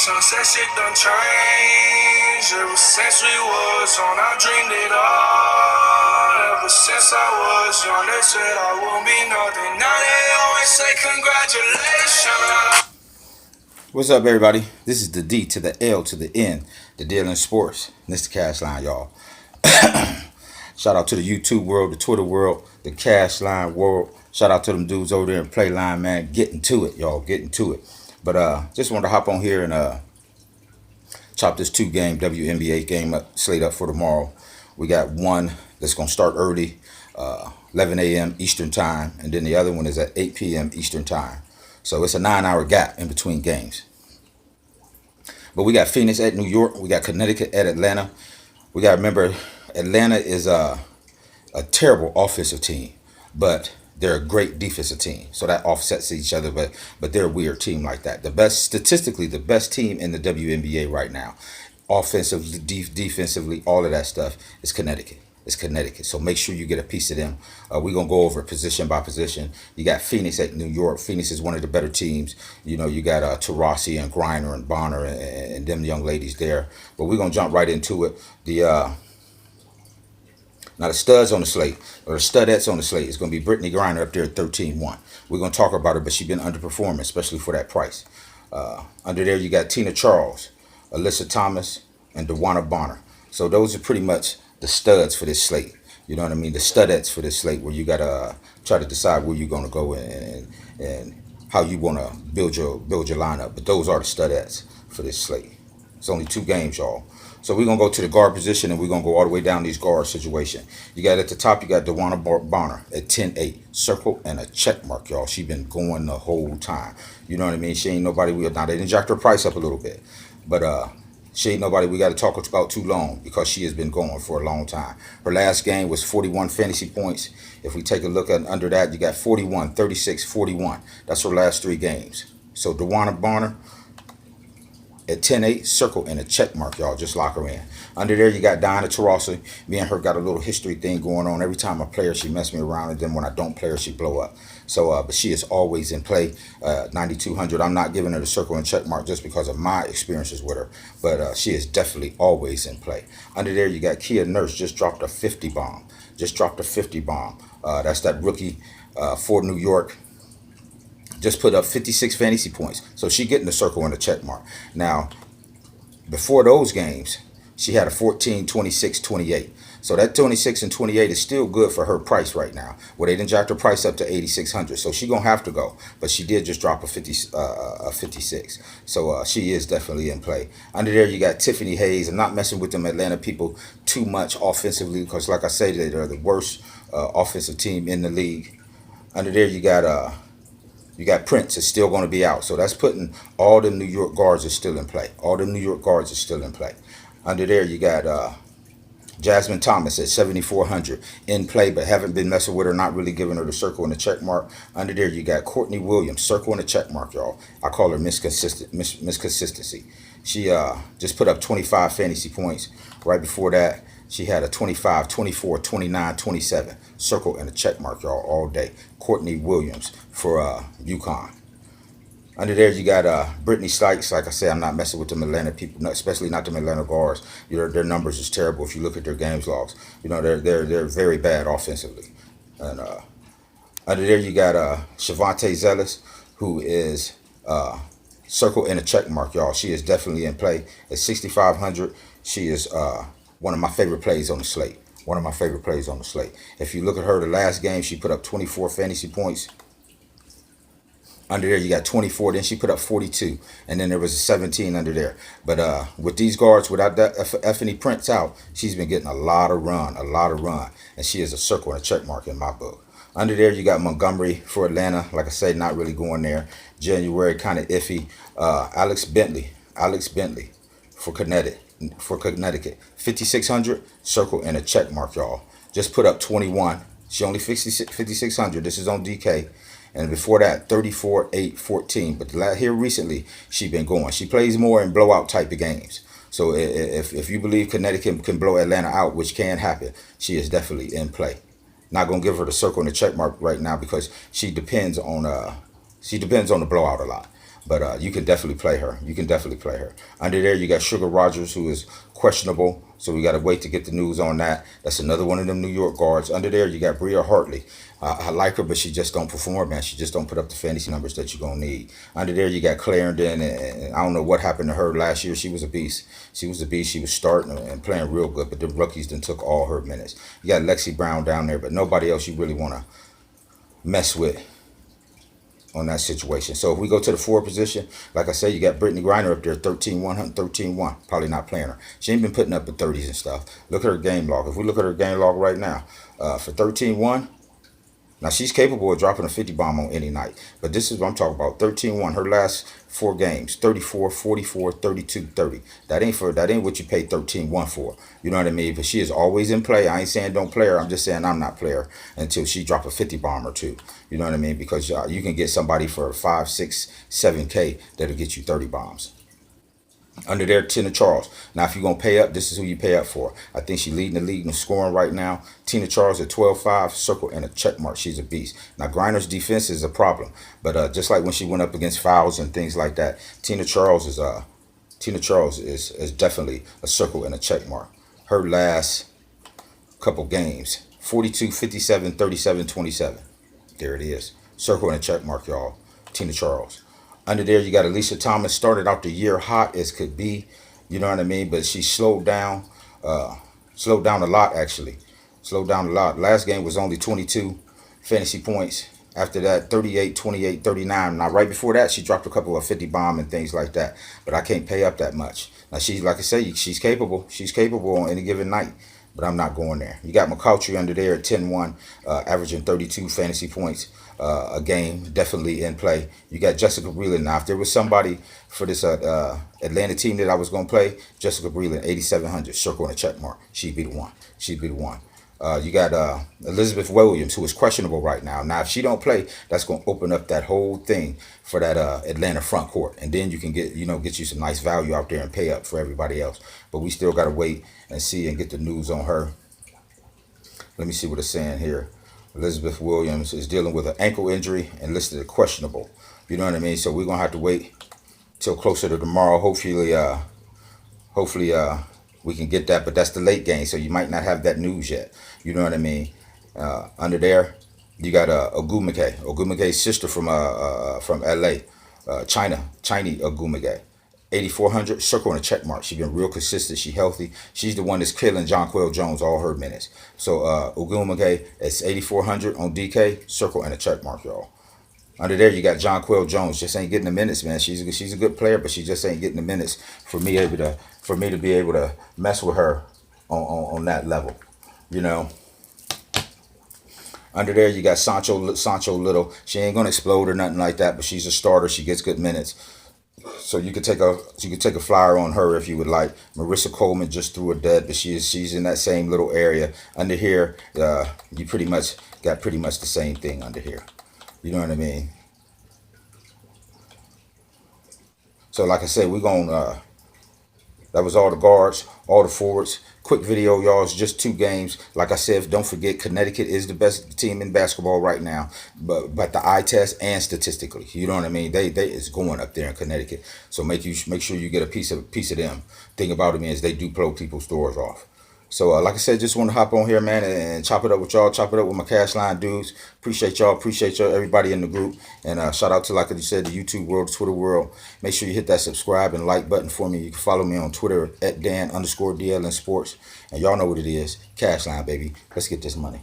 Sunset shit done changed. Ever since we was on, I dreamed it all. Ever since I was young, they said I won't be nothing. Now they always say congratulations. What's up, everybody? This is the D to the L to the N, the deal in sports. And this is the CASHLINE, y'all. Shout out to the YouTube world, the Twitter world, the CASHLINE world. Shout out to them dudes over there in Playline, man. Getting to it, y'all. Getting to it. But just wanted to hop on here and chop this 2-game WNBA game slate up for tomorrow. We got one that's going to start early, 11 a.m. Eastern time, and then the other one is at 8 p.m. Eastern time. So it's a 9-hour gap in between games. But we got Phoenix at New York. We got Connecticut at Atlanta. We got to remember, Atlanta is a terrible offensive team, but they're a great defensive team. So that offsets each other, but they're a weird team like that. Statistically, the best team in the WNBA right now, offensively, defensively, all of that stuff, is Connecticut. It's Connecticut. So make sure you get a piece of them. We're going to go over position by position. You got Phoenix at New York. Phoenix is one of the better teams. You know, you got Taurasi and Griner and Bonner and them young ladies there. But we're going to jump right into it. Now the studs on the slate, or the studettes on the slate, is going to be Brittany Griner up there at 13-1. We're going to talk about her, but she's been underperforming, especially for that price. Under there, you got Tina Charles, Alyssa Thomas, and DeWanna Bonner. So those are pretty much the studs for this slate. You know what I mean? The studettes for this slate, where you got to try to decide where you're going to go and how you want to build your lineup. But those are the studettes for this slate. It's only 2 games, y'all. So we're going to go to the guard position, and we're going to go all the way down these guard situation. You got at the top, you got DeWanna Bonner at 10-8. Circle and a check mark, y'all. She been going the whole time. You know what I mean? She ain't nobody. Now, they didn't jack her price up a little bit. But she ain't nobody we got to talk about too long, because she has been going for a long time. Her last game was 41 fantasy points. If we take a look at under that, you got 41, 36, 41. That's her last 3 games. So DeWanna Bonner at 10-8, circle and a check mark, y'all. Just lock her in. Under there, you got Diana Taurasi. Me and her got a little history thing going on. Every time I play her, she mess me around, and then when I don't play her, she blow up. So, but she is always in play. 9,200. I'm not giving her the circle and check mark just because of my experiences with her, but she is definitely always in play. Under there, you got Kia Nurse. Just dropped a 50 bomb. Just dropped a 50 bomb. That's that rookie for New York. Just put up 56 fantasy points. So she getting the circle and the check mark. Now, before those games, she had a 14, 26, 28. So that 26 and 28 is still good for her price right now. Well, they didn't jack her price up to 8,600. So she going to have to go. But she did just drop a 56. So she is definitely in play. Under there, you got Tiffany Hayes. I'm not messing with them Atlanta people too much offensively, because like I say, they're the worst offensive team in the league. Under there, you got Prince is still going to be out. So that's putting all the New York guards are still in play. All the New York guards are still in play. Under there, you got Jasmine Thomas at 7,400 in play, but haven't been messing with her, not really giving her the circle and the check mark. Under there, you got Courtney Williams, circle and a check mark, y'all. I call her misconsistency. She just put up 25 fantasy points. Right before that, she had a 25, 24, 29, 27. Circle and a check mark, y'all, all day. Courtney Williams for UConn. Under there, you got Brittany Sykes. Like I said, I'm not messing with them Atlanta people, especially not them Atlanta guards. You know, their numbers is terrible if you look at their games logs. You know, they're very bad offensively. And under there, you got Shavonte Zealous, who is circle and a check mark, y'all. She is definitely in play at 6,500. She is one of my favorite plays on the slate. One of my favorite plays on the slate. If you look at her, the last game, she put up 24 fantasy points. Under there, you got 24. Then she put up 42. And then there was a 17 under there. But with these guards, without that Effany Prince out, she's been getting a lot of run. And she is a circle and a check mark in my book. Under there, you got Montgomery for Atlanta. Like I say, not really going there. January, kind of iffy. Alex Bentley for Connecticut. 5,600, circle and a check mark, y'all. Just put up 21. She only 5,600. This is on DK. And before that, 34, 8, 14. But here recently, she been going. She plays more in blowout type of games. So if you believe Connecticut can blow Atlanta out, which can happen, she is definitely in play. Not gonna give her the circle and the check mark right now, because she depends on the blowout a lot. But you can definitely play her. You can definitely play her. Under there, you got Sugar Rogers, who is questionable. So we got to wait to get the news on that. That's another one of them New York guards. Under there, you got Bria Hartley. I like her, but she just don't perform, man. She just don't put up the fantasy numbers that you're going to need. Under there, you got Clarendon, and I don't know what happened to her last year. She was a beast. She was a beast. She was starting and playing real good, but the rookies then took all her minutes. You got Lexi Brown down there, but nobody else you really want to mess with on that situation. So if we go to the forward position, like I said, you got Brittany Griner up there, 13-1, 13-1. Probably not playing her. She ain't been putting up the 30s and stuff. Look at her game log. If we look at her game log right now, for 13-1, now she's capable of dropping a 50 bomb on any night. But this is what I'm talking about. 13-1. Her last 4 games, 34, 44, 32, 30. That ain't what you pay 13-1 for. You know what I mean? But she is always in play. I ain't saying don't play her. I'm just saying I'm not play her until she drop a 50 bomb or two. You know what I mean? Because you can get somebody for 5, 6, 7K that'll get you 30 bombs. Under there, Tina Charles. Now, if you're going to pay up, this is who you pay up for. I think she's leading the league in scoring right now. Tina Charles at 12-5, circle and a check mark. She's a beast. Now, Griner's defense is a problem. But just like when she went up against fouls and things like that, Tina Charles is definitely a circle and a check mark. Her last couple games, 42, 57, 37, 27. There it is. Circle and a check mark, y'all. Tina Charles. Under there, you got Alicia Thomas. Started out the year hot as could be. You know what I mean? But she slowed down. Slowed down a lot, actually. Slowed down a lot. Last game was only 22 fantasy points. After that, 38, 28, 39. Now, right before that, she dropped a couple of 50 bomb and things like that. But I can't pay up that much. Now, she's, like I say, she's capable. She's capable on any given night. But I'm not going there. You got McCoutry under there at 10-1, averaging 32 fantasy points a game, definitely in play. You got Jessica Breland. Now, if there was somebody for this Atlanta team that I was going to play, Jessica Breland, 8,700, circle and a check mark. She'd be the one. She'd be the one. You got Elizabeth Williams, who is questionable right now. Now, if she don't play, that's going to open up that whole thing for that Atlanta front court. And then you can get you some nice value out there and pay up for everybody else. But we still got to wait and see and get the news on her. Let me see what it's saying here. Elizabeth Williams is dealing with an ankle injury and listed as questionable. You know what I mean? So we're going to have to wait till closer to tomorrow. Hopefully, we can get that, but that's the late game, so you might not have that news yet. You know what I mean? Under there, you got Ogumake. Ogumake's sister from L.A., Chinese Ogumake. 8,400, circle and a check mark. She's been real consistent. She's healthy. She's the one that's killing Jonquel Jones all her minutes. So Ogumake, it's 8,400 on DK, circle and a check mark, y'all. Under there, you got Jonquel Jones. Just ain't getting the minutes, man. She's a good player, but she just ain't getting the minutes for me to be able to mess with her on that level. You know. Under there, you got Sancho Little. She ain't gonna explode or nothing like that, but she's a starter. She gets good minutes. So you could take a flyer on her if you would like. Marissa Coleman just threw a dud, but she's in that same little area. Under here, you pretty much got the same thing under here. You know what I mean? So like I said, we're gonna that was all the guards, all the forwards. Quick video, y'all. It's just 2 games. Like I said, don't forget, Connecticut is the best team in basketball right now. But the eye test and statistically, you know what I mean. They is going up there in Connecticut. So make sure you get a piece of them. Thing about them is they do blow people's doors off. So like I said, just want to hop on here, man, and chop it up with y'all. Chop it up with my CASHLINE dudes. Appreciate y'all. Appreciate y'all, everybody in the group. And shout out to, like I said, the YouTube world, the Twitter world. Make sure you hit that subscribe and like button for me. You can follow me on Twitter at Dan_DLN Sports. And y'all know what it is. CASHLINE, baby. Let's get this money.